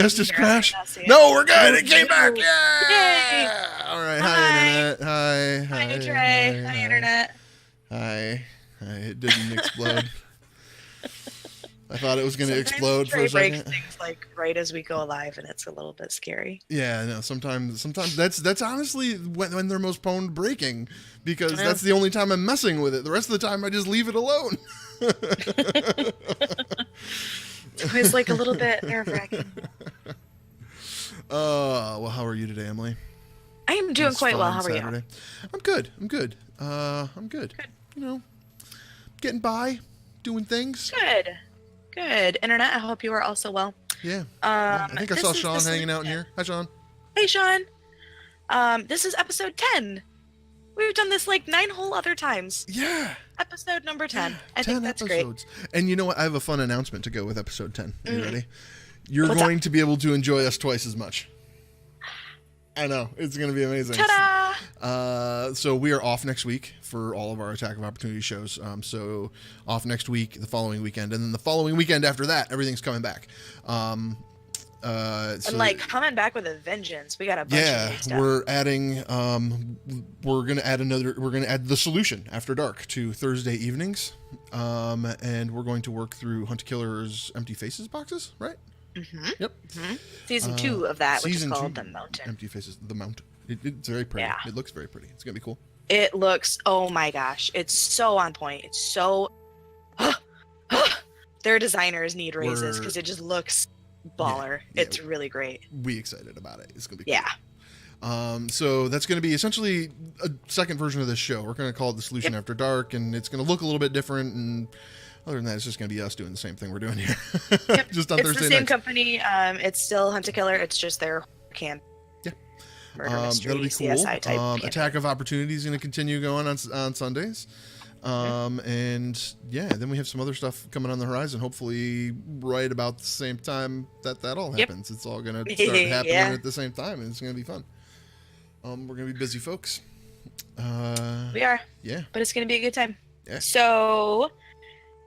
Just crash. No, we're good. It came back. Yeah. Yay. All right. Hi, internet. Hi. Hi, Trey. Hi, internet. Hi. It didn't explode. I thought it was going to explode Trey for a second. breaks things like right as we go live, and it's a little bit scary. Yeah, no. Sometimes that's honestly when they're most prone to breaking, because that's the only time I'm messing with it. The rest of the time, I just leave it alone. It's always like a little bit nerve-wracking. Well, how are you today, Emily? I am doing quite well. How are you? I'm good. I'm good. Good. You know, getting by, doing things. Good. Internet, I hope you are also well. Yeah. I think I saw Sean hanging out in here. Hi, Sean. Hey, Sean. This is episode 10. We've done this like 9 whole other times. Yeah. Episode number 10. I 10 think that's episodes. Great. And you know what? I have a fun announcement to go with episode 10. Are you ready? You're What's going up? to be able to enjoy us twice as much. I know. It's going to be amazing. Ta-da! So we are off next week for all of our Attack of Opportunity shows. So off next week, the following weekend, and then the following weekend after that, everything's coming back. And like coming back with a vengeance. We got a bunch of new stuff. We're adding. We're gonna add the Solution After Dark to Thursday evenings, and we're going to work through Hunt Killer's Empty Faces boxes, right? Mm-hmm. Yep. Mm-hmm. Season 2 of that, which is called The Mountain. Empty Faces, The Mountain. It's very pretty. Yeah. It looks very pretty. It's gonna be cool. It looks. Oh my gosh! It's so on point. It's so. Their designers need raises because it just looks baller. Yeah, it's really great. We excited about it. It's gonna be cool. Yeah. So that's going to be essentially a second version of this show. We're going to call it The Solution After Dark, and it's going to look a little bit different. And other than that, it's just going to be us doing the same thing we're doing here. Just on it's Thursday the same nights. Company. It's still Hunt a Killer. It's just their camp. Yeah. Murder mystery, that'll be cool. CSI type Attack of Opportunity is going to continue going on Sundays. And yeah, then we have some other stuff coming on the horizon. Hopefully, right about the same time that all happens. It's all going to start happening at the same time, and it's going to be fun. We're going to be busy folks. We are. Yeah. But it's going to be a good time. Yeah. So.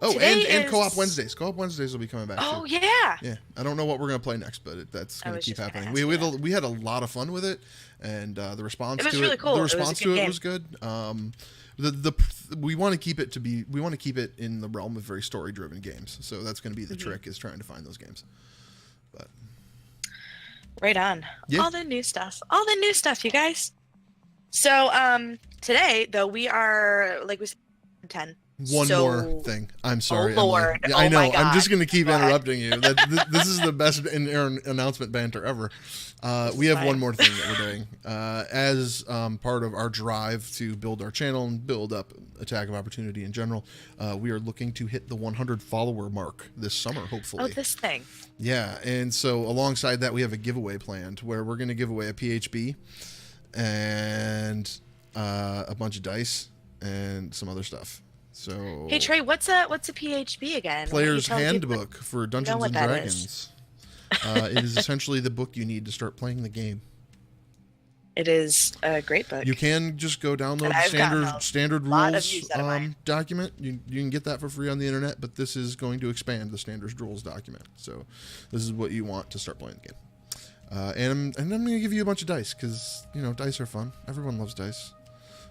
Oh, and Co-op Wednesdays. Co-op Wednesdays will be coming back. Oh, too. yeah. Yeah. I don't know what we're going to play next, but that's going to keep happening. We had a lot of fun with it, and the response to it. It was really cool. The response to it game. was good. We want to keep it in the realm of very story-driven games. So that's going to be the trick, is trying to find those games. But right on. Yeah. All the new stuff, you guys. So today though, we are, like we said, 10. One more thing. I'm sorry. Oh Lord. Yeah, I know. My God. I'm just going to keep interrupting you. This is the best announcement banter ever. We have one more thing that we're doing. As part of our drive to build our channel and build up Attack of Opportunity in general, we are looking to hit the 100 follower mark this summer, hopefully. Oh, this thing. Yeah, and so alongside that, we have a giveaway planned where we're going to give away a PHB and a bunch of dice and some other stuff. So, hey Trey, what's a PHB again? Player's Handbook for Dungeons and Dragons. It is essentially the book you need to start playing the game. It is a great book. You can just go download the standard rules document. You can get that for free on the internet, but this is going to expand the standard rules document. So this is what you want to start playing the game. And I'm going to give you a bunch of dice because, dice are fun. Everyone loves dice.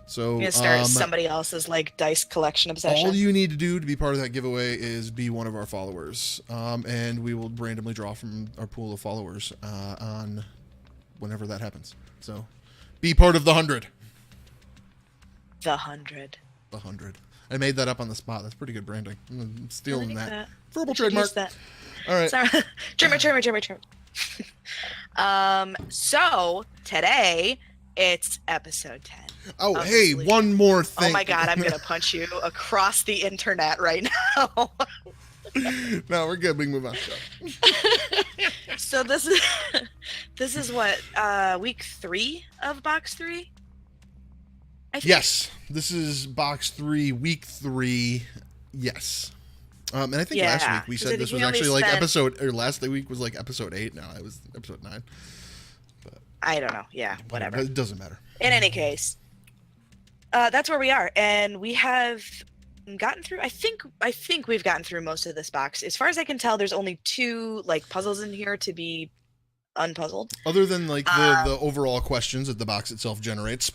So you're gonna start somebody else's like dice collection obsession. All you need to do to be part of that giveaway is be one of our followers, and we will randomly draw from our pool of followers on whenever that happens. So be part of the 100. The 100. The 100. I made that up on the spot. That's pretty good branding. I'm stealing that. Verbal trademark. All right. Sorry. Trademark. So today it's episode 10. Oh, hey, one more thing. Oh my God, I'm going to punch you across the internet right now. No, we're good. We can move on. So this is what, week 3 of box 3? Yes, this is box 3, week 3. Yes. And I think last week we said this was actually like last week was like episode 8. No, it was episode 9. But I don't know. Yeah, whatever. It doesn't matter. In any case, that's where we are, and we have gotten through. I think we've gotten through most of this box. As far as I can tell, there's only 2 like puzzles in here to be unpuzzled. Other than like the overall questions that the box itself generates,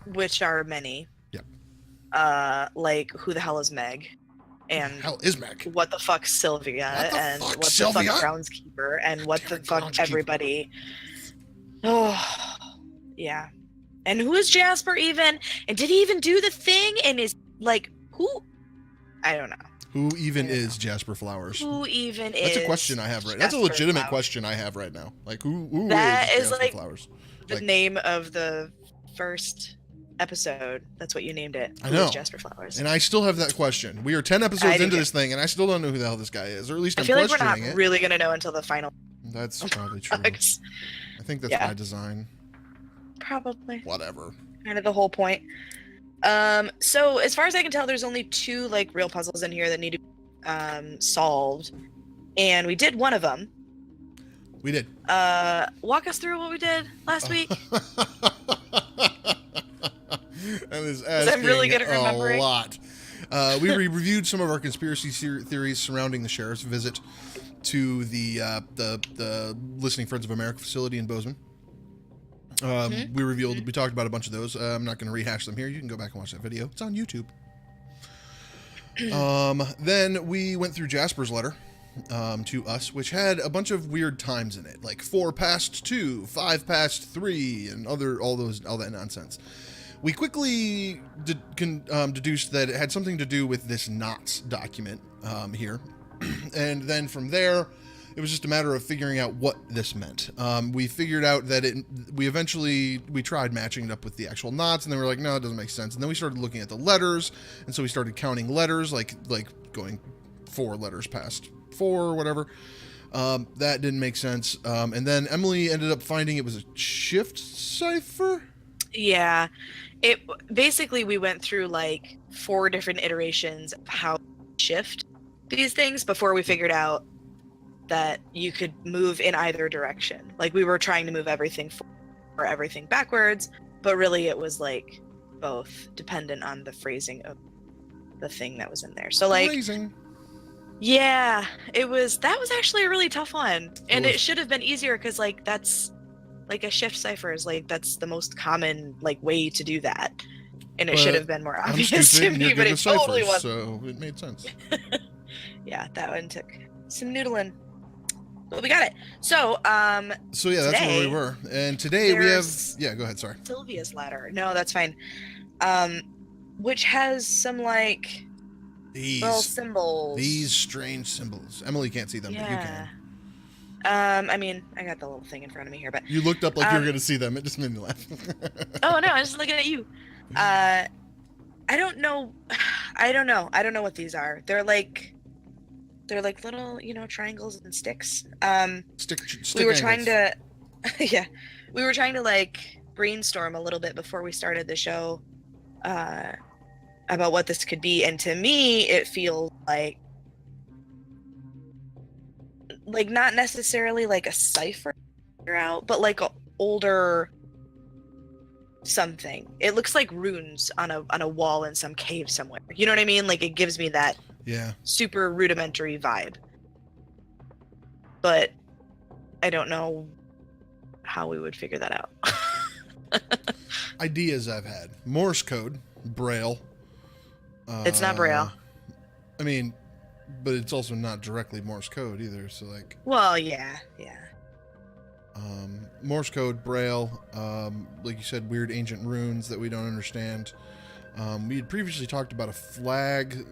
which are many. Yep. Like who the hell is Meg? And who the hell is Meg? What the fuck Sylvia? And what the fuck groundskeeper? And what the fuck everybody? Oh, yeah. And who is Jasper even? And did he even do the thing? And is like who? I don't know. Who even is Jasper Flowers? Who even is? That's a question I have right now. That's a legitimate question I have right now. Like who is Jasper like Flowers? The name of the first episode. That's what you named it. I know. Jasper Flowers. And I still have that question. We are 10 episodes into this thing, and I still don't know who the hell this guy is, or at least I'm questioning it. I feel like we're not really going to know until the final. That's probably true. I think that's by design. Probably. Whatever. Kind of the whole point. So as far as I can tell, there's only 2 like real puzzles in here that need to be solved, and we did one of them. We did. Walk us through what we did last week. I was asking I'm really good at remembering. A lot. We reviewed some of our conspiracy theories surrounding the sheriff's visit to the Listening Friends of America facility in Bozeman. We talked about a bunch of those. I'm not going to rehash them here. You can go back and watch that video. It's on YouTube. Then we went through Jasper's letter to us, which had a bunch of weird times in it, like 4 past 2, 5 past 3, and all that nonsense. We quickly deduced that it had something to do with this knots document here. And then from there, it was just a matter of figuring out what this meant. We figured out that we tried matching it up with the actual knots, and then we were like, no, it doesn't make sense. And then we started looking at the letters, and so we started counting letters, like going 4 letters past 4 or whatever. That didn't make sense. And then Emily ended up finding it was a shift cipher. Yeah. Basically we went through like 4 different iterations of how to shift these things before we figured out that you could move in either direction. Like we were trying to move everything forward or everything backwards, but really it was like both dependent on the phrasing of the thing that was in there. So like phrasing. Yeah, that was actually a really tough one. And it should have been easier because like that's like a shift cipher is like that's the most common like way to do that, and it should have been more obvious to me, but it totally wasn't. So it made sense. Yeah, that one took some noodling, but we got it. So yeah, that's where we were, and today we have. Yeah, go ahead. Sorry. Sylvia's letter. No, that's fine. Which has some like little symbols. These strange symbols. Emily can't see them, but you can. I mean, I got the little thing in front of me here, but you looked up like you were going to see them. It just made me laugh. Oh no, I was just looking at you. I don't know. I don't know what these are. They're like little, triangles and sticks. We were trying to, yeah, we were trying to like brainstorm a little bit before we started the show, about what this could be, and to me, it feels like not necessarily like a cipher out, but like a older something. It looks like runes on a wall in some cave somewhere. You know what I mean? Like it gives me that super rudimentary vibe. But I don't know how we would figure that out. Ideas I've had. Morse code, Braille. It's not Braille. I mean, but it's also not directly Morse code either, so like... Well, yeah. Morse code, Braille, like you said, weird ancient runes that we don't understand. We had previously talked about a flag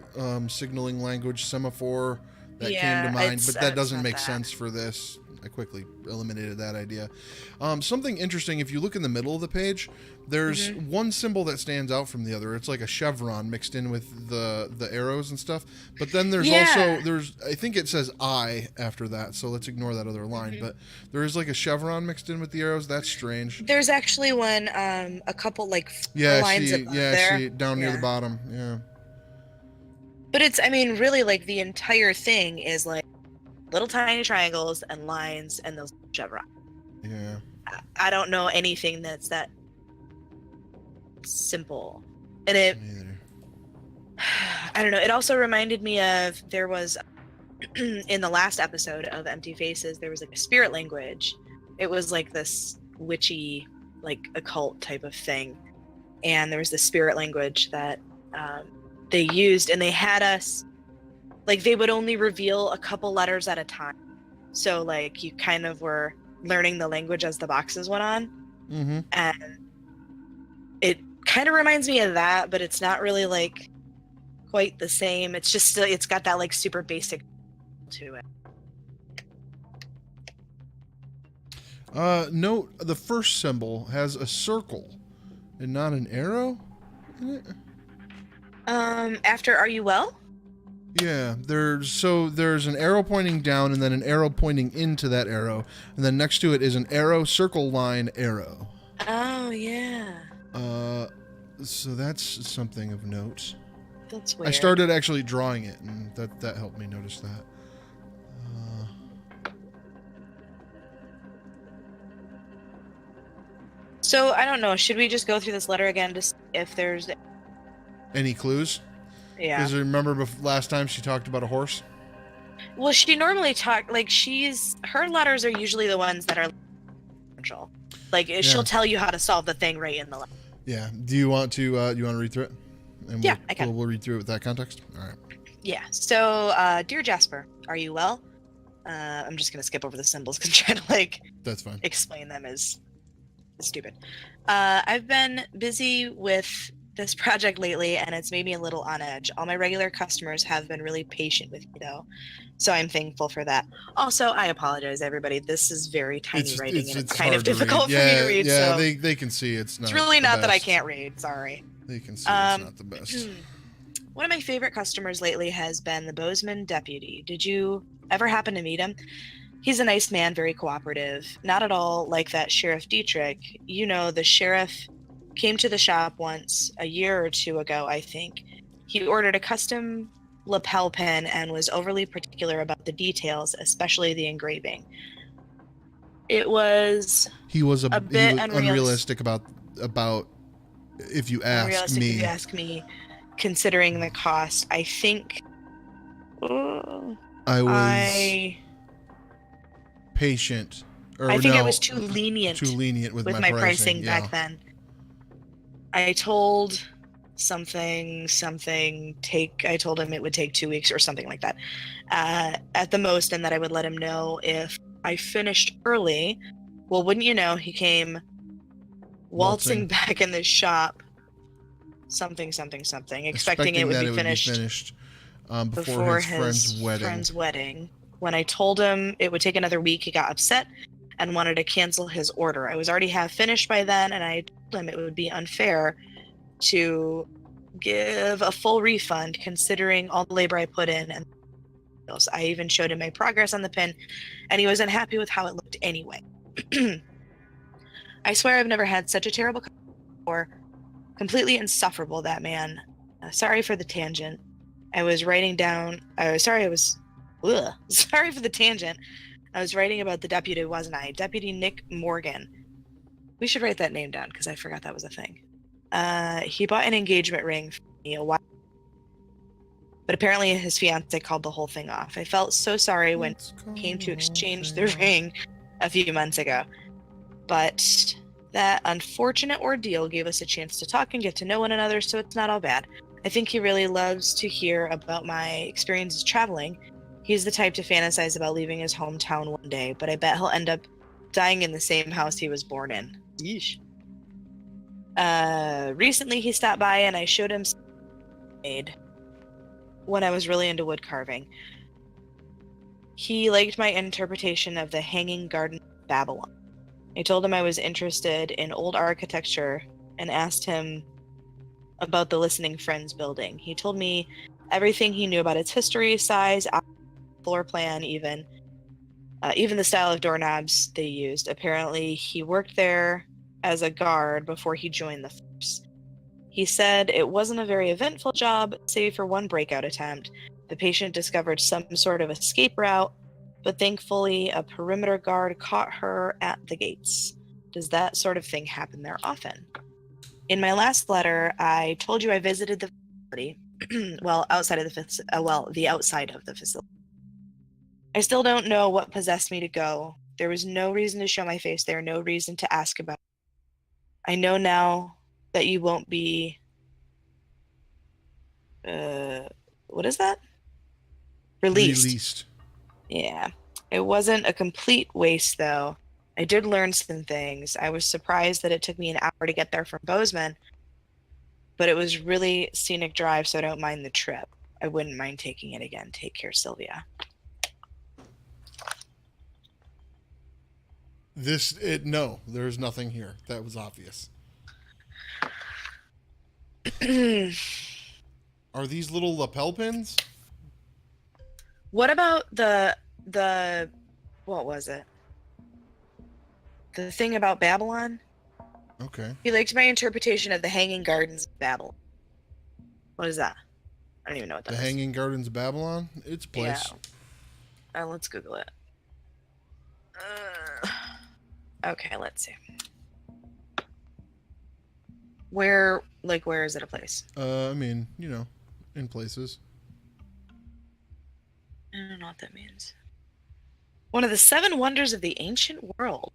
signaling language, semaphore, that came to mind, but that doesn't make sense for this. I quickly eliminated that idea. Something interesting, if you look in the middle of the page, there's one symbol that stands out from the other. It's like a chevron mixed in with the arrows and stuff. But then there's I think it says I after that, so let's ignore that other line. But there is like a chevron mixed in with the arrows. That's strange. There's actually one, a couple like lines above there. See, down near the bottom. Yeah. But it's, I mean, really like the entire thing is like little tiny triangles and lines and those chevrons. Yeah. I don't know anything that's that simple. And it, I don't know, it also reminded me of, there was, in the last episode of Empty Faces, there was like a spirit language It was like this witchy, like occult type of thing. And there was this spirit language that they used, and they had us, like, they would only reveal a couple letters at a time. So, like, you kind of were learning the language as the boxes went on. Mm-hmm. And it kind of reminds me of that, but it's not really, like, quite the same. It's just, it's got that, like, super basic to it. Note the first symbol has a circle and not an arrow in it. After "Are you well?" Yeah, there's an arrow pointing down and then an arrow pointing into that arrow, and then next to it is an arrow, circle line, arrow. Oh yeah. So that's something of note. That's weird. I started actually drawing it, and that helped me notice that. So I don't know. Should we just go through this letter again to see if there's Any clues? Yeah. Because remember last time she talked about a horse? Well, she normally like her letters are usually the ones that are essential. Like she'll tell you how to solve the thing right in the letter. Yeah. Do you want to read through it? And I can. We'll read through it with that context. All right. Yeah. So, dear Jasper, are you well? I'm just gonna skip over the symbols because trying to That's fine. Explain them is stupid. I've been busy with this project lately, and it's made me a little on edge. All my regular customers have been really patient with me, though, so I'm thankful for that. Also, I apologize, everybody. This is very tiny writing, and it's kind of difficult for me to read. Yeah, so they can see it's not. It's really not best. that I can't read. Sorry. They can see it's not the best. One of my favorite customers lately has been the Bozeman deputy. Did you ever happen to meet him? He's a nice man, very cooperative. Not at all like that Sheriff Dietrich. You know, the sheriff came to the shop once, a year or two ago, I think. He ordered a custom lapel pin and was overly particular about the details, especially the engraving. He was a bit unrealistic about if you ask me. If you ask me, considering the cost, I think I was patient. I think I was too lenient with my pricing back then. I told I told him it would take 2 weeks or something like that at the most, and that I would let him know if I finished early. Well, wouldn't you know, he came waltzing back in the shop, expecting it would be finished before his friend's wedding. When I told him it would take another week, he got upset and wanted to cancel his order. I was already half finished by then, and I told him it would be unfair to give a full refund considering all the labor I put in. And I even showed him my progress on the pin, and he was unhappy with how it looked anyway. I swear I've never had such a terrible customer before. Completely insufferable, that man. Sorry for the tangent. Sorry for the tangent. I was writing about the deputy, wasn't I? Deputy Nick Morgan. We should write that name down because I forgot that was a thing. He bought an engagement ring for me a while, but apparently his fiance called the whole thing off. I felt so sorry when he came to exchange the ring a few months ago, but that unfortunate ordeal gave us a chance to talk and get to know one another, so it's not all bad. I think he really loves to hear about my experiences traveling. He's the type to fantasize about leaving his hometown one day, but I bet he'll end up dying in the same house he was born in. Yeesh. Recently he stopped by and I showed him something I made when I was really into wood carving. He liked my interpretation of the Hanging Garden of Babylon. I told him I was interested in old architecture and asked him about the Listening Friends building. He told me everything he knew about its history, size, floor plan, even the style of doorknobs they used. Apparently, he worked there as a guard before he joined the force. He said it wasn't a very eventful job, save for one breakout attempt. The patient discovered some sort of escape route, but thankfully a perimeter guard caught her at the gates. Does that sort of thing happen there often? In my last letter, I told you I visited the facility. Well, the outside of the facility. I still don't know what possessed me to go. There was no reason to show my face there, no reason to ask about it. I know now that you won't be what is that? Released. Yeah. It wasn't a complete waste though. I did learn some things. I was surprised that it took me an hour to get there from Bozeman, but it was really scenic drive, so I don't mind the trip. I wouldn't mind taking it again. Take care, Sylvia. No, there's nothing here. That was obvious. Are these little lapel pins? What about the what was it? The thing about Babylon? Okay. He liked my interpretation of the Hanging Gardens of Babylon. What is that? I don't even know what that is. The Hanging Gardens of Babylon? It's a place. Yeah. Let's Google it. Okay, let's see. Where is it a place? I mean, in places. I don't know what that means. One of the 7 wonders of the ancient world.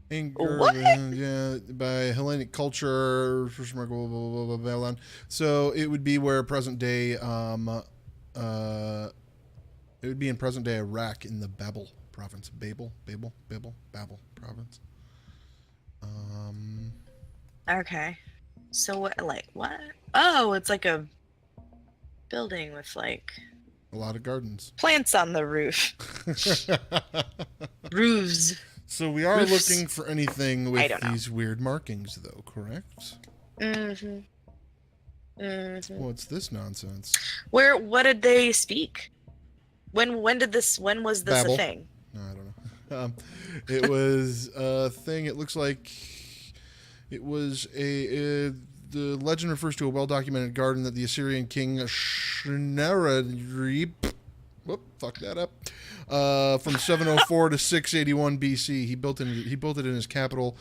What? Yeah, by Hellenic culture, Babylon. So it would be where present day, it would be in present day Iraq in the Babel province. Babel province. Okay. So what? Oh, it's like a building with a lot of gardens. Plants on the roof. Roofs. So we are looking for anything with these weird markings, though, correct? Mm-hmm. Mm-hmm. What's this nonsense? What did they speak? When was this Babel. a thing? No, I don't know. It was a thing. It looks like it was the legend refers to a well-documented garden that the Assyrian king Shenarib fuck that up. From 704 to 681 BC, he built it in his capital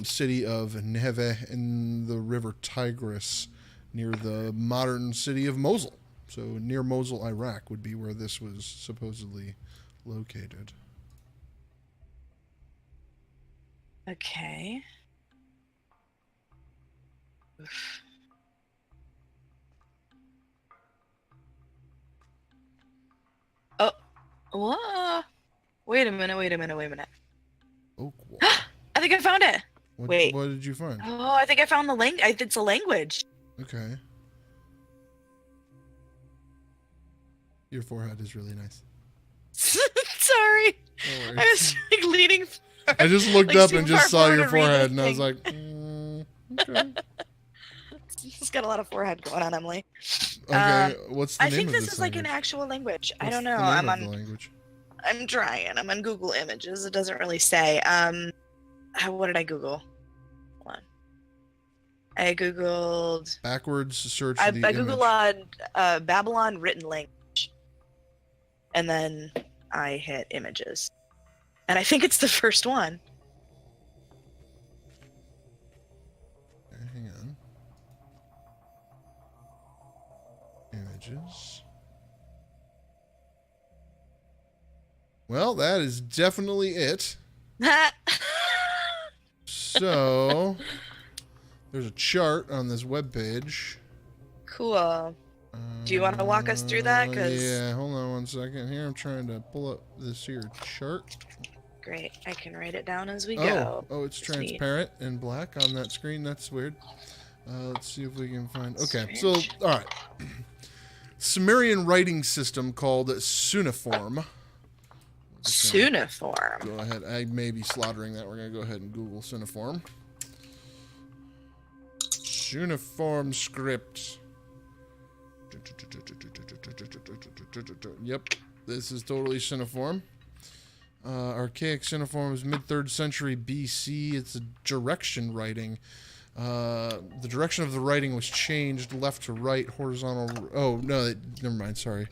city of Nineveh in the river Tigris, near the modern city of Mosul. So near Mosul, Iraq, would be where this was supposedly located. Okay. Oof. Oh, whoa. Wait a minute. Oak wall. I think I found it. Wait. What did you find? Oh, I think I found the it's a language. Okay. Your forehead is really nice. Sorry. No worries. I was leaning forward, I just looked up and just saw your to read forehead, this and I was thing. like, okay. It's got a lot of forehead going on, Emily. Okay, what's the I think think this is language? an actual language. What's I don't know. The name of the language? I'm trying. I'm on Google Images. It doesn't really say. What did I Google? Hold on. I Googled backwards search. I Googled Babylon written language, and then I hit images, and I think it's the first one. Okay, hang on. Images. Well, that is definitely it. So, there's a chart on this webpage. Cool. Do you want to walk us through that? Yeah, hold on one second here. I'm trying to pull up this here chart. Great. I can write it down as we go. Oh, it's transparent and black on that screen. That's weird. Let's see if we can find... Okay, so, all right. Sumerian writing system called Cuneiform. Cuneiform. Go ahead. I may be slaughtering that. We're going to go ahead and Google Cuneiform. Cuneiform script. Yep, this is totally cuneiform. Archaic cuneiform is mid-3rd century BC. It's a direction writing. The direction of the writing was changed left to right, horizontal. Oh, no, never mind. Sorry.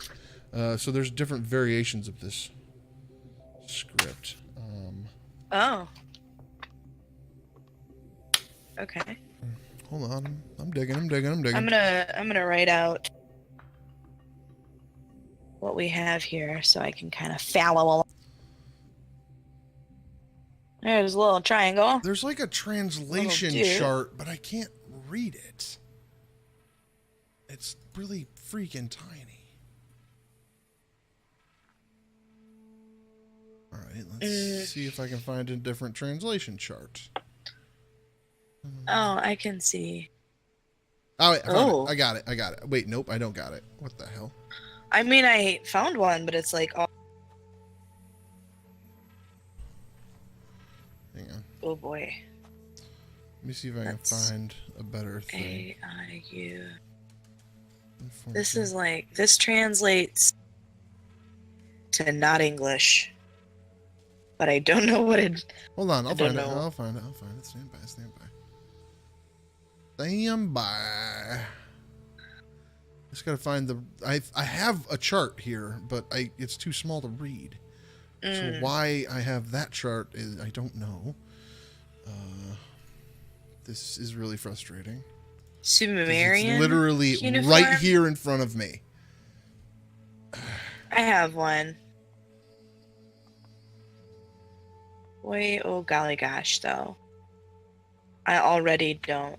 So there's different variations of this script. Oh. Okay. Hold on. I'm digging. I'm gonna write out what we have here so I can kind of follow along. There's a little triangle. There's like a translation chart, but I can't read it. It's really freaking tiny. All right, let's see if I can find a different translation chart. Oh, I can see. Oh, wait, I found it. I got it. I got it. Wait, nope, I don't got it. What the hell? I mean, I found one, but it's like, oh, Hang on. oh boy. Let me see if I can find a better thing. AIU. This is like, this translates to not English, but I don't know what it. Hold on, I'll find it. I'll find it. I'll find it. Stand by. Stand by. Stand by. Just gotta find the. I have a chart here, but it's too small to read. So why I have that chart is I don't know. This is really frustrating. Sumerian. It's literally uniform? Right here in front of me. I have one. Boy, oh golly gosh, though. I already don't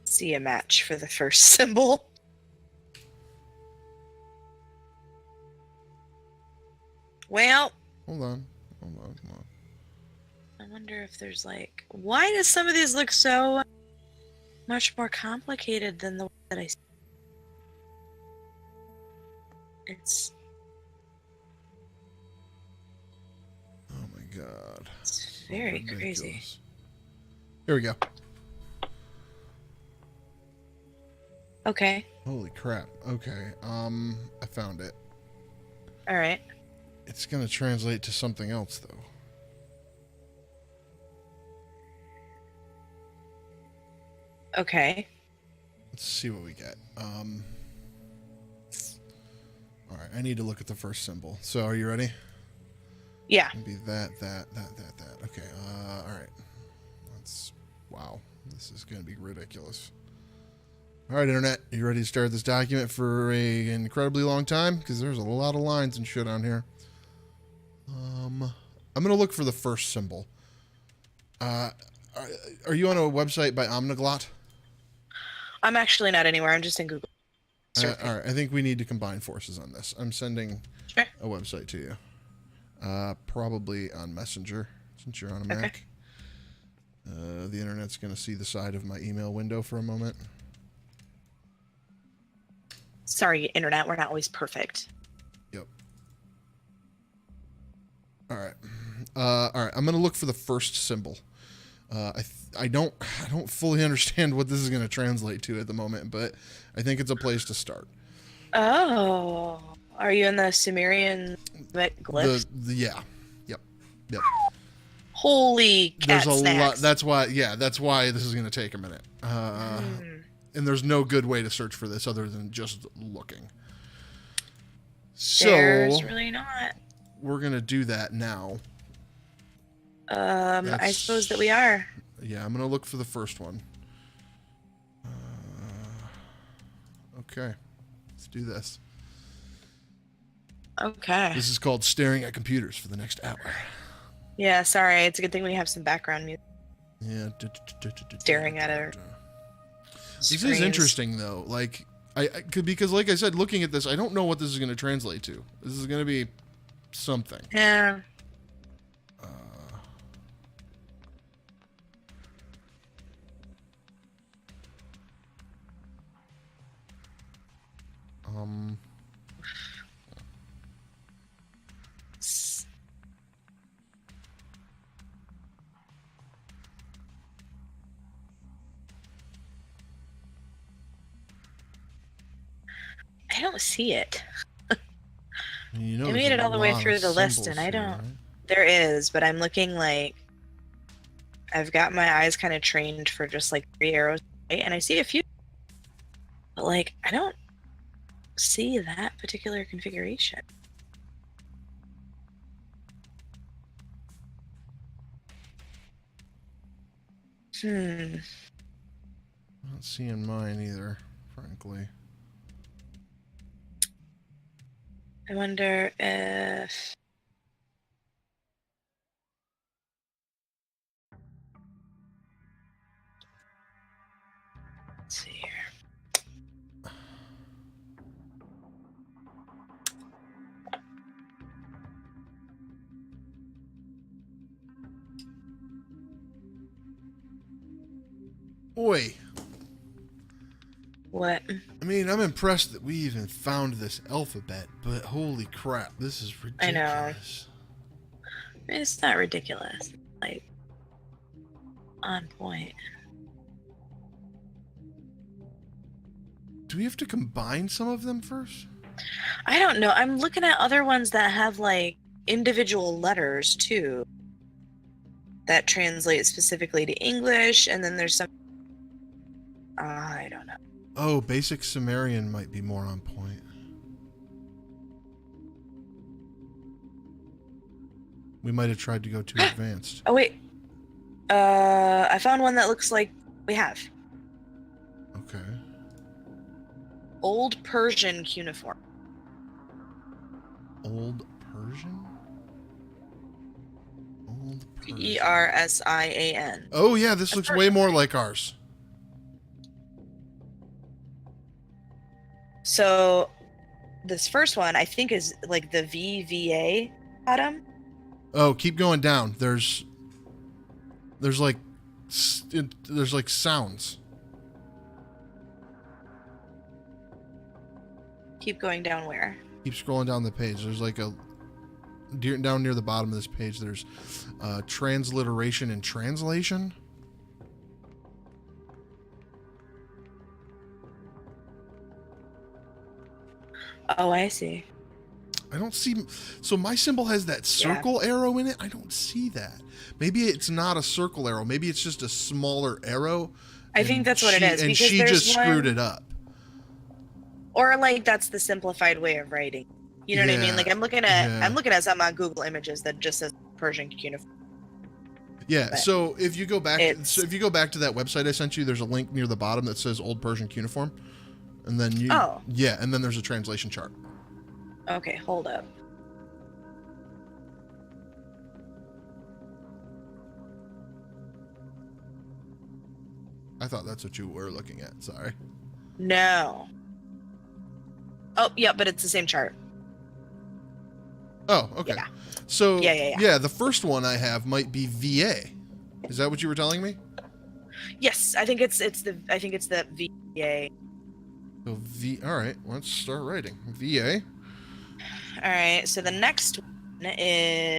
see a match for the first symbol. Well. Hold on. Hold on. Come on. I wonder if there's like... Why does some of these look so much more complicated than the one that I see? It's... Oh my god. It's very crazy. Here we go. Okay. Holy crap. Okay. I found it. All right. It's gonna translate to something else though. Okay. Let's see what we get. All right, I need to look at the first symbol. So, are you ready? Yeah. Maybe that. Okay. All right. Wow. This is gonna be ridiculous. All right, Internet, you ready to start this document for an incredibly long time? Because there's a lot of lines and shit on here. I'm gonna look for the first symbol. Are you on a website by Omniglot? I'm actually not anywhere. I'm just in Google. All right, I think we need to combine forces on this. I'm sending a website to you. Probably on Messenger, since you're on a Mac. The Internet's going to see the side of my email window for a moment. Sorry, Internet. We're not always perfect. Yep. All right. All right, I'm going to look for the first symbol. I don't fully understand what this is going to translate to at the moment, but I think it's a place to start. Oh, are you in the Sumerian glyphs? Yeah, yep. Holy cat There's a snacks. lot. That's why this is going to take a minute. And there's no good way to search for this other than just looking. So there's really not. We're going to do that now. I suppose that we are. Yeah, I'm going to look for the first one. Okay. Let's do this. Okay. This is called staring at computers for the next hour. Yeah, sorry. It's a good thing we have some background music. Yeah. Staring at our This is interesting, though. Like, because like I said, looking at this, I don't know what this is going to translate to. This is going to be something. Yeah. I don't see it. You know, I made it all the way through the list, and I don't. Right? There is, but I'm looking like I've got my eyes kind of trained for just like 3 arrows, right? And I see a few, but like I don't see that particular configuration. I'm not seeing mine either, frankly. I wonder if Let's see here. Oi. What? I mean, I'm impressed that we even found this alphabet, but holy crap, this is ridiculous. I know. It's not ridiculous. Like, on point. Do we have to combine some of them first? I don't know. I'm looking at other ones that have, like, individual letters, too. That translate specifically to English, and then there's some... I don't know. Oh, basic Sumerian might be more on point. We might have tried to go too advanced. Oh, wait. I found one that looks like we have. Okay. Old Persian cuneiform. Old Persian? Old Persian. Persian. Oh, yeah, this looks way more like ours. So, this first one, I think, is like the VVA bottom. Oh, keep going down. There's like sounds. Keep going down where? Keep scrolling down the page. There's like down near the bottom of this page, there's transliteration and translation. Oh, I see. I don't see... So my symbol has that circle arrow in it. I don't see that. Maybe it's not a circle arrow. Maybe it's just a smaller arrow. I think that's what it is. And she just screwed it up. Or, like, that's the simplified way of writing. You know what I mean? Like, I'm looking at something on Google Images that just says Persian cuneiform. Yeah, so if you go back to that website I sent you, there's a link near the bottom that says Old Persian cuneiform. And then and then there's a translation chart. Okay, hold up. I thought that's what you were looking at. Sorry. No. Oh, yeah, but it's the same chart. Oh, okay. Yeah. So, yeah. The first one I have might be VA. Is that what you were telling me? Yes, I think it's the VA. So all right, let's start writing. VA. All right, so the next one is,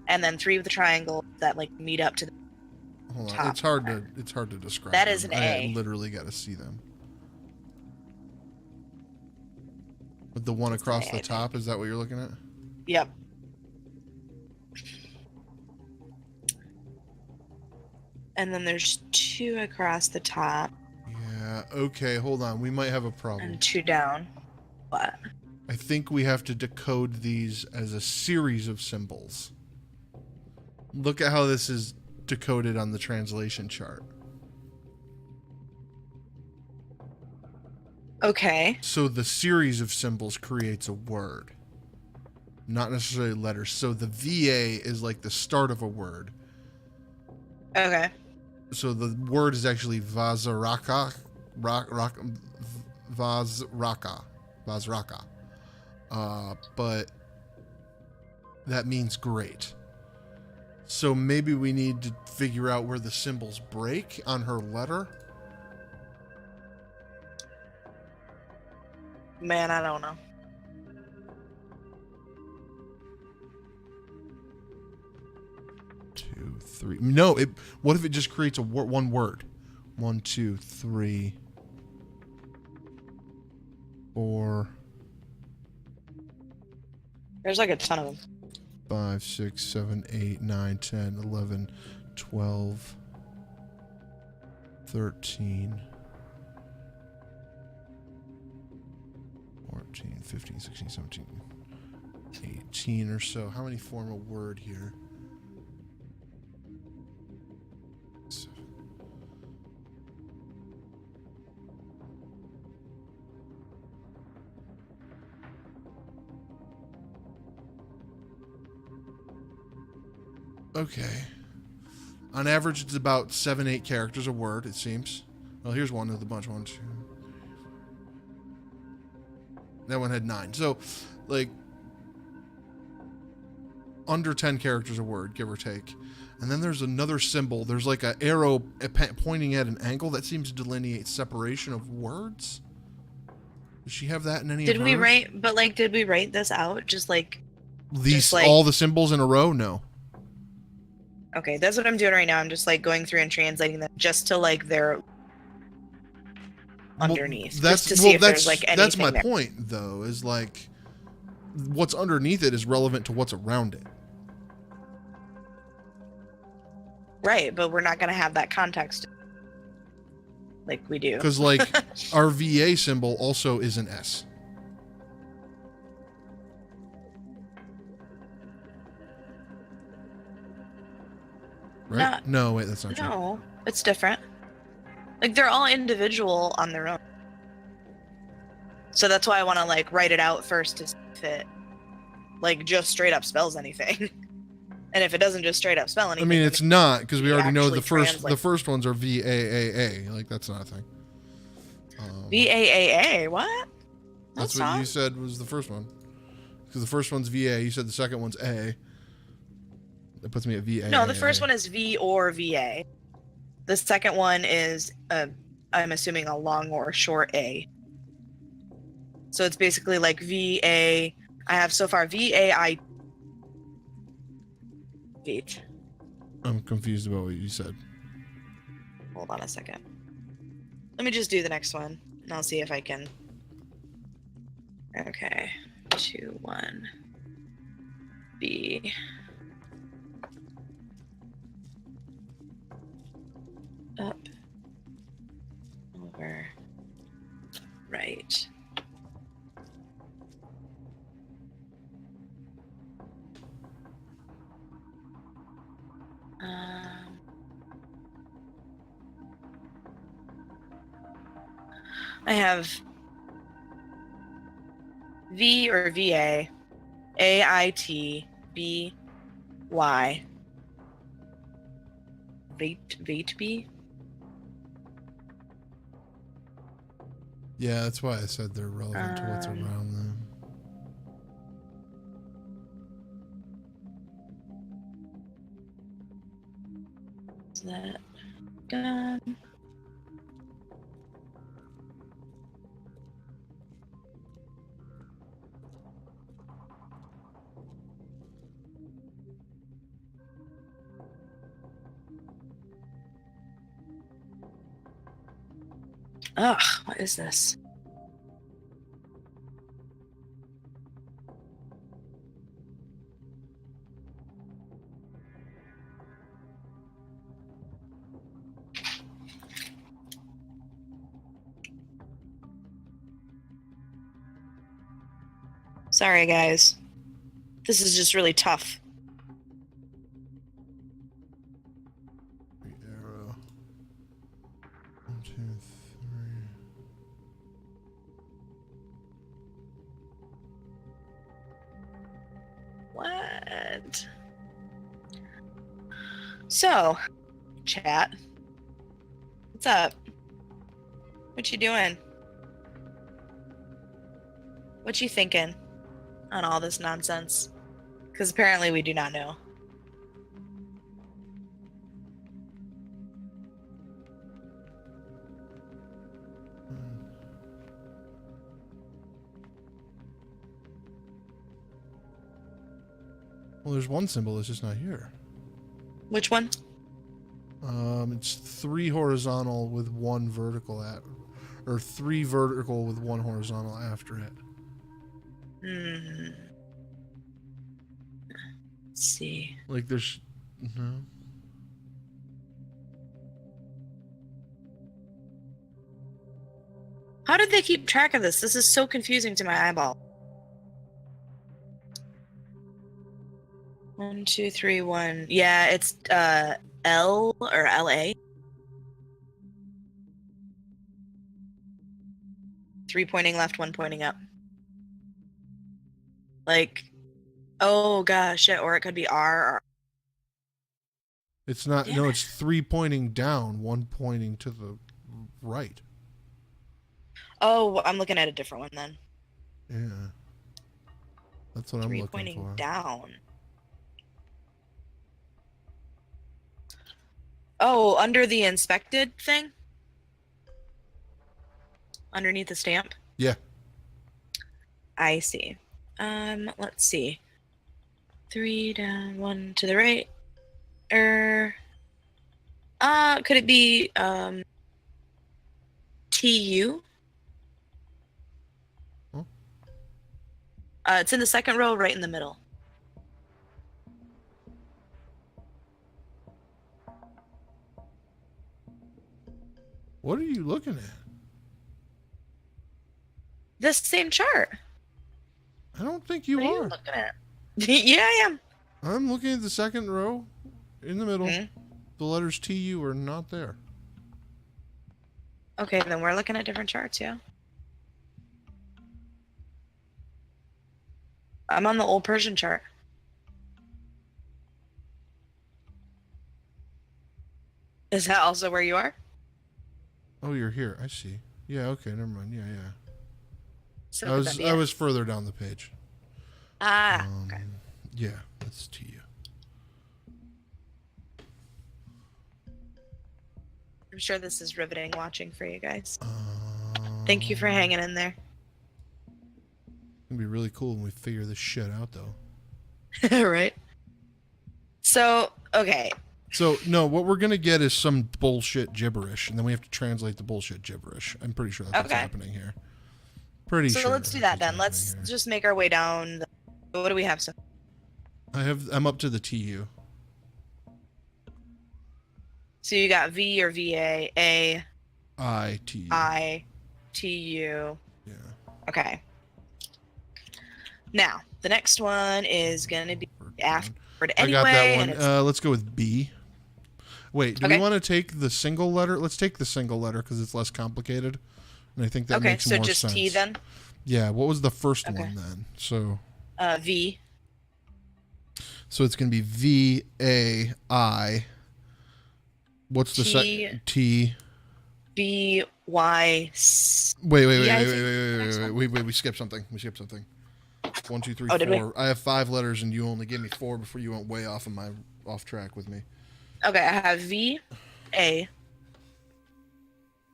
and then 3 with the triangle that like meet up to the Hold on, top. It's hard to describe. That is an A. I literally got to see them. With the one across the top, is that what you're looking at? Yep. And then there's 2 across the top. Yeah, okay, hold on. We might have a problem. And 2 down. What? I think we have to decode these as a series of symbols. Look at how this is decoded on the translation chart. Okay. So the series of symbols creates a word, not necessarily letters. So the VA is like the start of a word. Okay. So the word is actually Vazraka. But that means great. So maybe we need to figure out where the symbols break on her letter. Man, I don't know. Two, three. No, what if it just creates one word? 1, 2, 3, 4. There's like a ton of them. 5, 6, 7, 8, 9, 10, 11, 12, 13, 14, 15, 16, 17, 18 or so. How many form a word here? 7. Okay. On average, it's about 7-8 characters a word, it seems. Well, here's one of the bunch. 1, 2. That one had 9. So, like, under 10 characters a word, give or take. And then there's another symbol. There's like an arrow pointing at an angle that seems to delineate separation of words. Does she have that in any of hers? Did we write this out? All the symbols in a row? No. Okay, that's what I'm doing right now. I'm just like going through and translating them just to like their underneath. That's my point, though, is like what's underneath it is relevant to what's around it. Right, but we're not going to have that context like we do. Because like our VA symbol also is an S. Right? No, wait, that's not true. No, it's different. Like, they're all individual on their own. So that's why I want to, like, write it out first to see if it, like, just straight up spells anything. And if it doesn't just straight up spell anything... I mean, it's not, because we already know the first ones are VAAA. Like, that's not a thing. VAAA? What? That's what you said was the first one. Because the first one's VA. You said the second one's A. That puts me at VA. No, the first one is V or VA. The second one is, I'm assuming, a long or short A. So it's basically like VA. I have so far VAI. I'm confused about what you said. Hold on a second. Let me just do the next one, and I'll see if I can. Okay. 2, 1. B. Up, over, right. I have V or VA, AIT, B, Y, VB. Yeah, that's why I said they're relevant to what's around them. Is that done? Ugh, what is this? Sorry, guys. This is just really tough. Arrow. 1, 2, 3. What? So, chat. What's up? What you doing? What you thinking on all this nonsense? Because apparently we do not know. Well, there's one symbol that's just not here. Which one? It's 3 horizontal with 1 vertical or 3 vertical with 1 horizontal after it. Let's see. Like there's How did they keep track of this? This is so confusing to my eyeball. 1, 2, 3, 1. Yeah, it's L or LA. 3 pointing left, 1 pointing up. Like, oh gosh, or it could be R. It's not. No, it's 3 pointing down, 1 pointing to the right. Oh, I'm looking at a different one then. Yeah. That's what I'm 3 looking pointing for. down. Oh, under the inspected thing? Underneath the stamp? Yeah. I see. Let's see. 3 down, 1 to the right. Could it be TU? Huh? It's in the second row, right in the middle. What are you looking at? This same chart. I don't think you What are you are. looking at? Yeah, I am. I'm looking at the second row in the middle. Hmm? The letters TU are not there. Okay, then we're looking at different charts, yeah. I'm on the old Persian chart. Is that also where you are? Oh, you're here. I see. Yeah, okay, never mind. Yeah, yeah. So I could was that be I it? was further down the page. Okay. Yeah, that's TU. I'm sure this is riveting watching for you guys. Thank you for hanging in there. It's gonna be really cool when we figure this shit out, though. Right? So, okay. So, no, what we're gonna get is some bullshit gibberish, and then we have to translate the bullshit gibberish. I'm pretty sure that's what's happening here. Pretty sure. So let's do that then. Let's just make our way down. What do we have? So I'm up to the TU. So you got V or VA, A, ITU. I, TU. Yeah. Okay. Now, the next one is going to be afterward anyway. I got that one. Let's go with B. Wait, do we want to take the single letter? Let's take the single letter because it's less complicated. And I think that makes more sense. Okay, so just T then? Yeah, what was the first one then? So V. So it's going to be V, A, I. What's the second? T. B, Y. Wait. We skipped something. 1, 2, 3, 4. I have 5 letters and you only gave me 4 before you went way off track with me. Okay, I have V, A.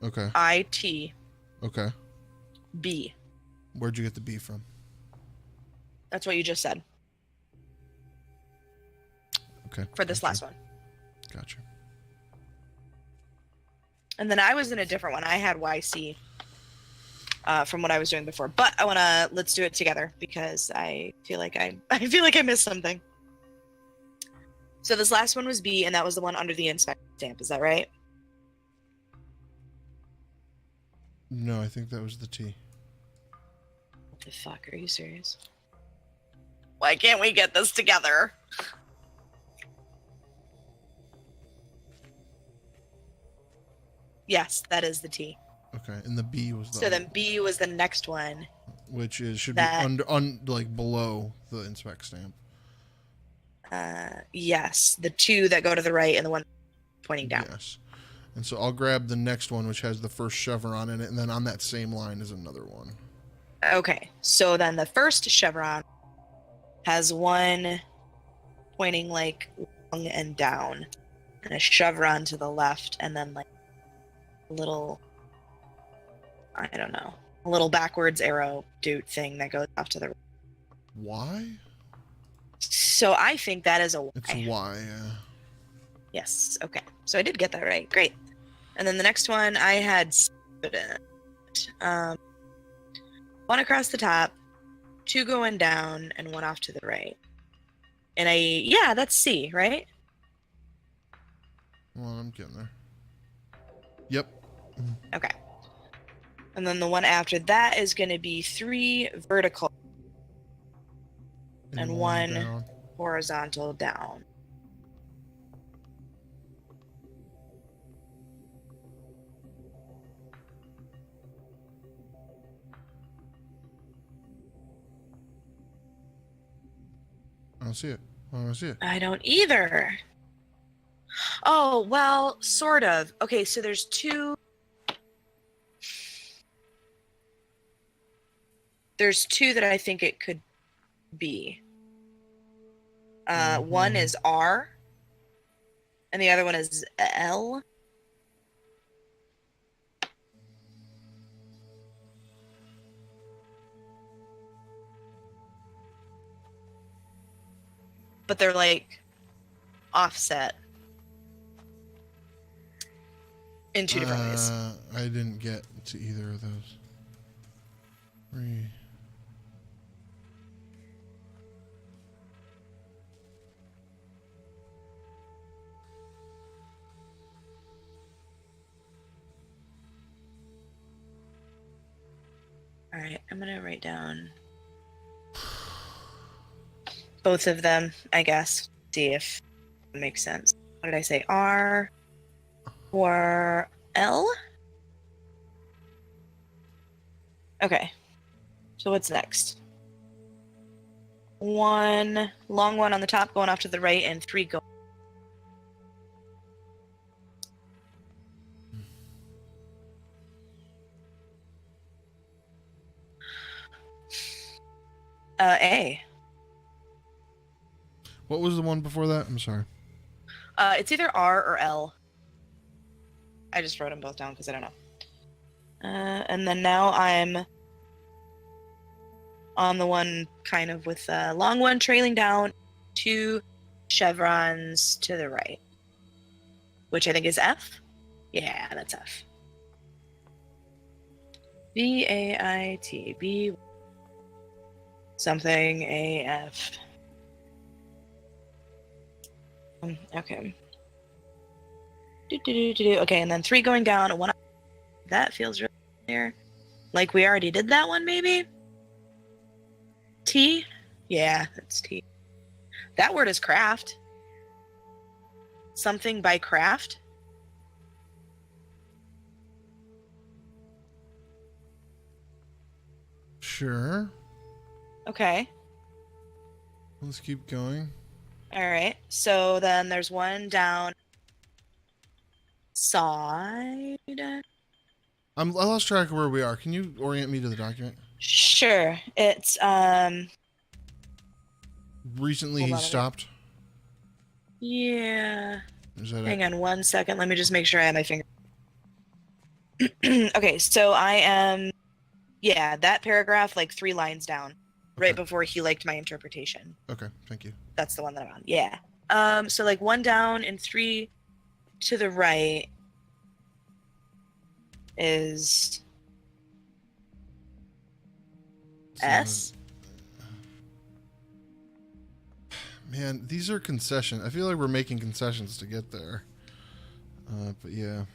Okay. I, T. Okay. B. Where'd you get the B from? That's what you just said. Okay. For this last one. Gotcha. And then I was in a different one. I had YC from what I was doing before. But let's do it together because I feel like I missed something. So this last one was B, and that was the one under the inspect stamp. Is that right? No, I think that was the T. What the fuck? Are you serious? Why can't we get this together? Yes, that is the T. Okay, and the B was the. So then B was the next one. Which should be like below the inspect stamp. Yes, the 2 that go to the right and the one pointing down. Yes, and so I'll grab the next one, which has the first chevron in it, and then on that same line is another one. Okay, so then the first chevron has one pointing like long and down, and a chevron to the left, and then like a little, I don't know, a little backwards arrow dude thing that goes off to the right. Y? So I think that is a Y. It's a Y, yeah. Yes, okay. So I did get that right. Great. And then the next one I had student. One across the top, 2 going down, and 1 off to the right. And that's C, right? Well, I'm getting there. Yep. Okay. And then the one after that is going to be 3 vertical and 1 down. horizontal down. I don't see it. I don't either. Oh, well, sort of. Okay, so there's two. There's two that I think it could be. One is R, and the other one is L. But they're like offset in two different ways. I didn't get to either of those. Three. All right, I'm gonna write down both of them, I guess. See if it makes sense. What did I say? R or L? Okay. So what's next? One long one on the top going off to the right, and three go. A. What was the one before that? I'm sorry. It's either R or L. I just wrote them both down because I don't know. And then now I'm on the one kind of with a long one trailing down, two chevrons to the right, which I think is F. Yeah, that's F. B-A-I-T, something A-F. Okay. Okay, and then three going down, one. That feels really clear. Like we already did that one, maybe? T? Yeah, that's T. That word is craft. Something by craft. Sure. Okay. Let's keep going. All right. So then there's one down side. I lost track of where we are. Can you orient me to the document? Sure. It's recently he stopped. Yeah. Hang on 1 second. Let me just make sure I have my finger. Okay, so I am that paragraph like 3 lines down. Okay. Right before he liked my interpretation. Okay, thank you. That's the one that I'm on. Yeah. So like 1 down and 3 to the right is S. Man, these are concessions. I feel like we're making concessions to get there. But yeah.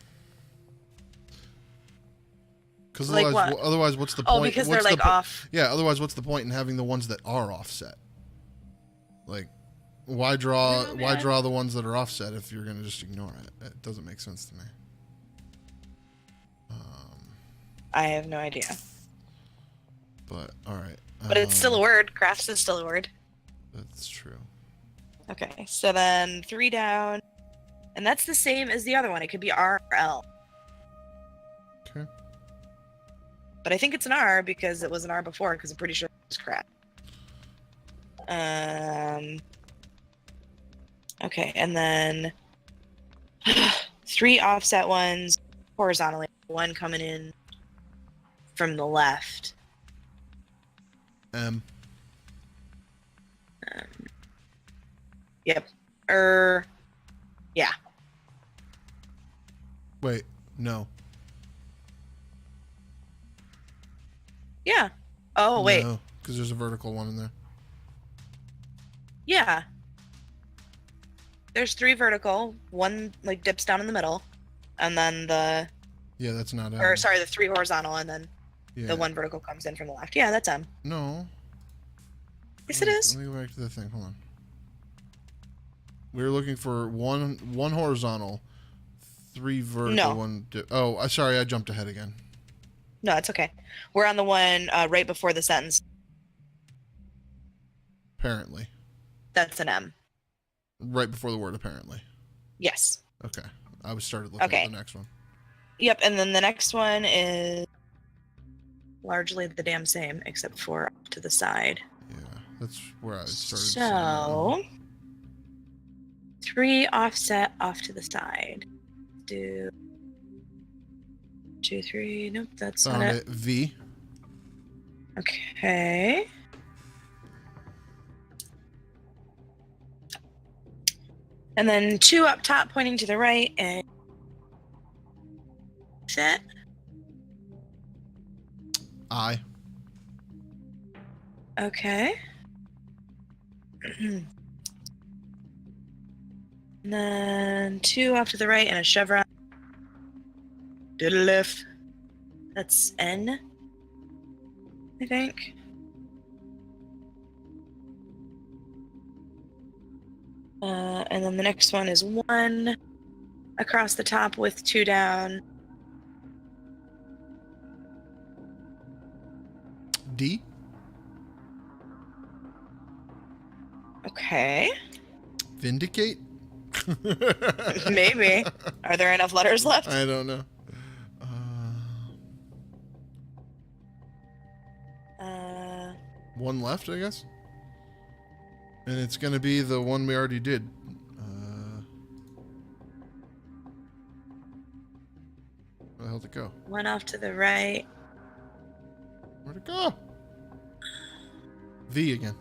Because otherwise, what's the point? Oh, because they're like off. Yeah, otherwise, what's the point in having the ones that are offset? Like, why draw the ones that are offset if you're going to just ignore it? It doesn't make sense to me. I have no idea. But, all right. But it's still a word. Crafts is still a word. That's true. Okay, so then 3 down. And that's the same as the other one. It could be R or L. Okay. But I think it's an R because it was an R before, because I'm pretty sure it was crap. Okay, and then 3 offset ones horizontally. 1 coming in from the left. Yep. Yeah. Wait, no. Yeah. Oh, wait. No, because there's a vertical one in there. Yeah. There's 3 vertical. 1 like dips down in the middle, and then the. Yeah, that's not M. Or sorry, the 3 horizontal, and then the 1 vertical comes in from the left. Yeah, that's M. No. Yes, it is. Let me go back to the thing. Hold on. We were looking for one horizontal, 3 vertical, No. 1 dip. Oh, sorry, I jumped ahead again. No, it's okay. We're on the one right before the sentence. Apparently. That's an M. Right before the word apparently. Yes. Okay. I started looking at the next one. Yep, and then the next one is largely the damn same, except for off to the side. Yeah, that's where I started. So, 3 offset off to the side. Do 2, 3. Nope, that's Found not it. V. Okay. And then 2 up top pointing to the right and set. I. Okay. And then 2 off to the right and a chevron. To the left. That's N, I think. And then the next one is 1 across the top with 2 down. D. Okay. Vindicate? Maybe. Are there enough letters left? I don't know. One left, I guess? And it's going to be the one we already did. Where the hell did it go? 1 off to the right. Where'd it go? V again.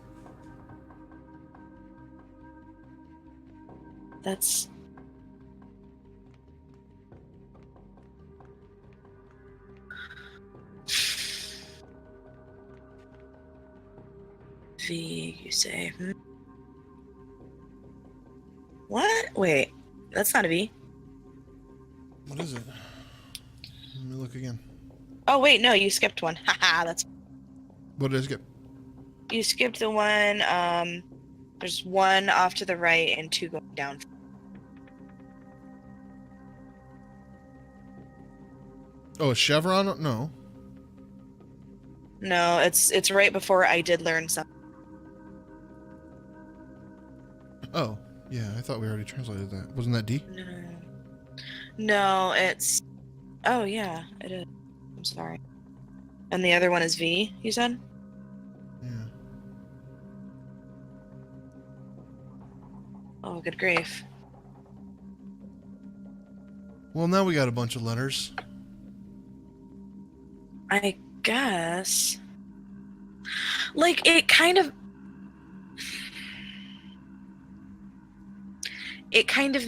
That's... V, you say. What? Wait, that's not a V. What is it? Let me look again. Oh, wait, no, you skipped one. Haha, that's... What did I skip? You skipped the one, there's 1 off to the right and 2 going down. Oh, a chevron? No. No, it's right before I did learn something. Oh, yeah, I thought we already translated that. Wasn't that D? No, it's... Oh, yeah, it is. I'm sorry. And the other one is V, you said? Yeah. Oh, good grief. Well, now we got a bunch of letters. I guess. Like, it kind of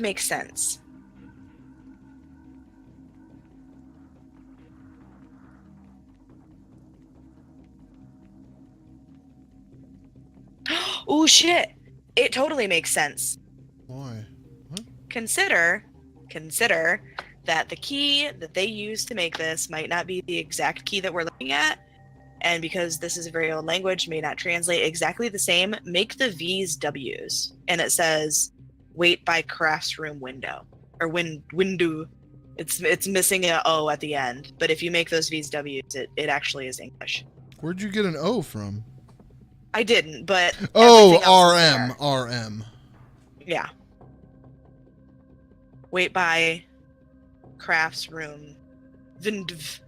makes sense. Oh, shit. It totally makes sense. Why? What? Consider that the key that they use to make this might not be the exact key that we're looking at, and because this is a very old language, may not translate exactly the same. Make the V's W's, and it says "wait by crafts room window" or window. It's missing an O at the end, but if you make those V's W's, it actually is English. Where'd you get an O from? I didn't, but oh, RM. Yeah. Wait by crafts room. Vindv.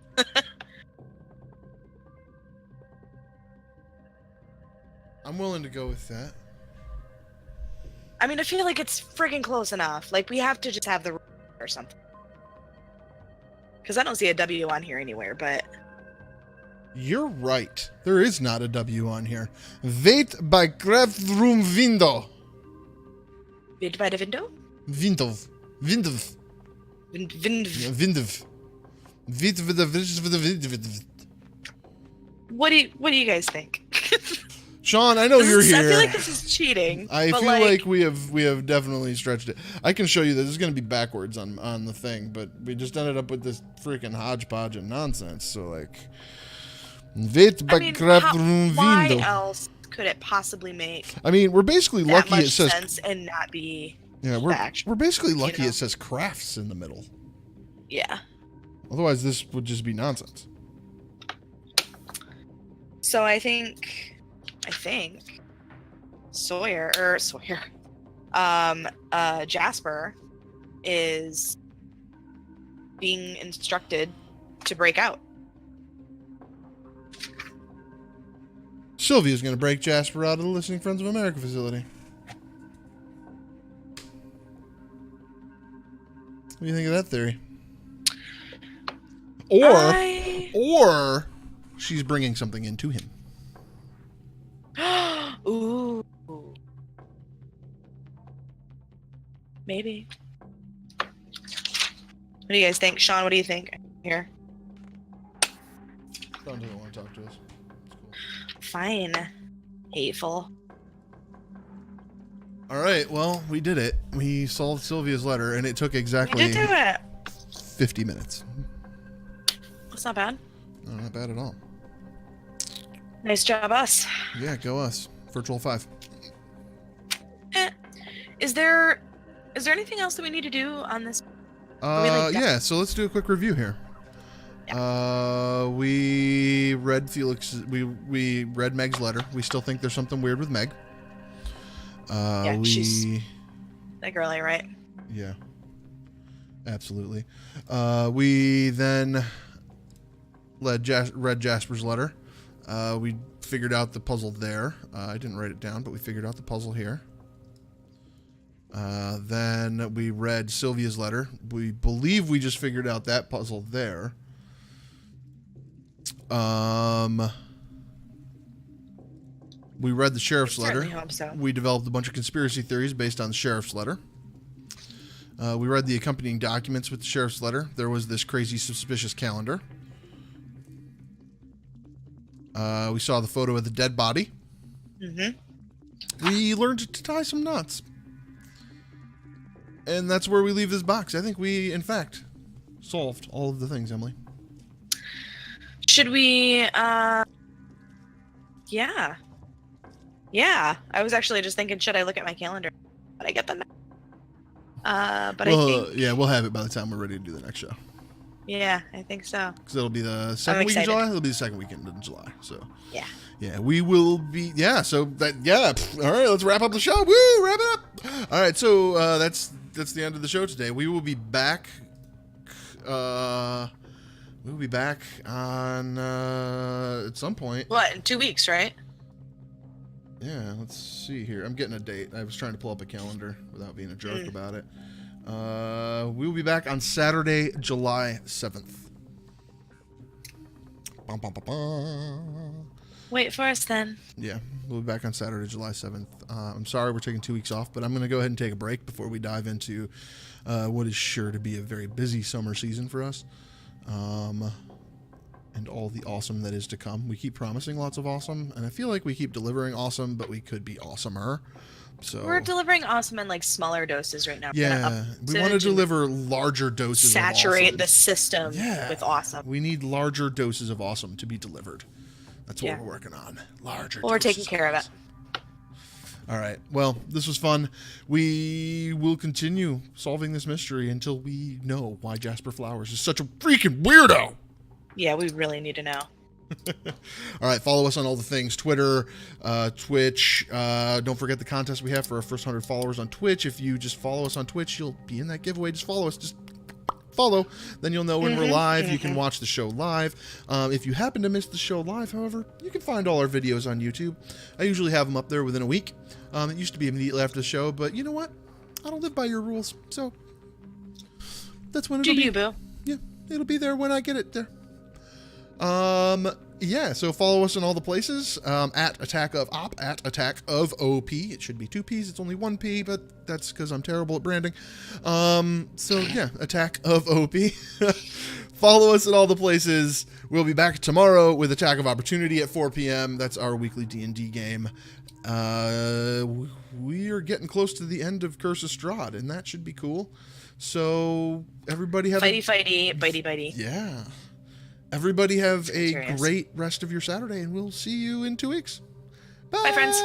I'm willing to go with that. I mean, I feel like it's friggin' close enough. Like, we have to just have the or something. Because I don't see a W on here anywhere, but... You're right. There is not a W on here. Wait by craft room window. Wait by the window? Window. Window. Window. What do you guys think? Sean, I know you're here. I feel like this is cheating. I feel like we have definitely stretched it. I can show you that this is going to be backwards on the thing, but we just ended up with this freaking hodgepodge of nonsense. So like, wait by craft room window. Why else could it possibly make? I mean, we're basically lucky it says sense and not be. Yeah, we're basically lucky it says crafts in the middle. Yeah. Otherwise, this would just be nonsense. So I think Jasper is being instructed to break out. Sylvia's going to break Jasper out of the Listening Friends of America facility. What do you think of that theory? Or she's bringing something into him. Ooh. Maybe. What do you guys think? Sean, what do you think? Here. Sean doesn't want to talk to us. Cool. Fine. Hateful. All right, well, we did it. We solved Sylvia's letter, and it took exactly... We did do it. 50 minutes. That's not bad. No, not bad at all. Nice job, us. Yeah, go us. Virtual 5. Is there anything else that we need to do on this? Yeah, so let's do a quick review here. Yeah. We read we read Meg's letter. We still think there's something weird with Meg. She's that girly, right? Yeah. Absolutely. We then read Jasper's letter. We figured out the puzzle there. I didn't write it down, but we figured out the puzzle here. Then we read Sylvia's letter. We believe we just figured out that puzzle there. We read the sheriff's letter. Hope so. We developed a bunch of conspiracy theories based on the sheriff's letter. We read the accompanying documents with the sheriff's letter. There was this crazy, suspicious calendar. We saw the photo of the dead body. Mm-hmm. We learned to tie some knots. And that's where we leave this box. I think we, in fact, solved all of the things, Emily. Should we, yeah. Yeah. I was actually just thinking, should I look at my calendar? But I get them. I think... Yeah, we'll have it by the time we're ready to do the next show. Yeah, I think so. Because it'll be the second week of July. It'll be the second weekend in July. So yeah. Yeah, we will be. Yeah. So that. Yeah. All right. Let's wrap up the show. Woo! Wrap it up. All right. So that's the end of the show today. We will be back. We'll be back on at some point. What, in 2 weeks, right? Yeah. Let's see here. I'm getting a date. I was trying to pull up a calendar without being a jerk about it. We will be back on Saturday, July 7th. Bum, bum, bum, bum. Wait for us then. Yeah, we'll be back on Saturday, July 7th. I'm sorry we're taking 2 weeks off, but I'm going to go ahead and take a break before we dive into what is sure to be a very busy summer season for us. And all the awesome that is to come. We keep promising lots of awesome, and I feel like we keep delivering awesome, but we could be awesomer. So we're delivering awesome in like smaller doses right now. Yeah, we want to deliver larger doses. Saturate of awesome. The system with awesome. We need larger doses of awesome to be delivered. That's what we're working on. Larger. Well, we're taking care of it. All right. Well, this was fun. We will continue solving this mystery until we know why Jasper Flowers is such a freaking weirdo. Yeah, we really need to know. All right, follow us on all the things, Twitter, Twitch. Don't forget the contest we have for our first 100 followers on Twitch. If you just follow us on Twitch, you'll be in that giveaway. Just follow us. Just follow. Then you'll know when we're live. You can watch the show live. If you happen to miss the show live, however, you can find all our videos on YouTube. I usually have them up there within a week. It used to be immediately after the show, but you know what? I don't live by your rules, so that's when it'll be. Boo? Yeah, it'll be there when I get it there. Yeah, so follow us in all the places, at Attack of Op, at Attack of OP. It should be 2 P's, it's only 1 P, but that's because I'm terrible at branding. So yeah, Attack of OP. Follow us in all the places. We'll be back tomorrow with Attack of Opportunity at 4 p.m. That's our weekly D&D game. We are getting close to the end of Curse of Strahd, and that should be cool. So everybody have bitey. Yeah. Everybody have a great rest of your Saturday, and we'll see you in 2 weeks. Bye friends.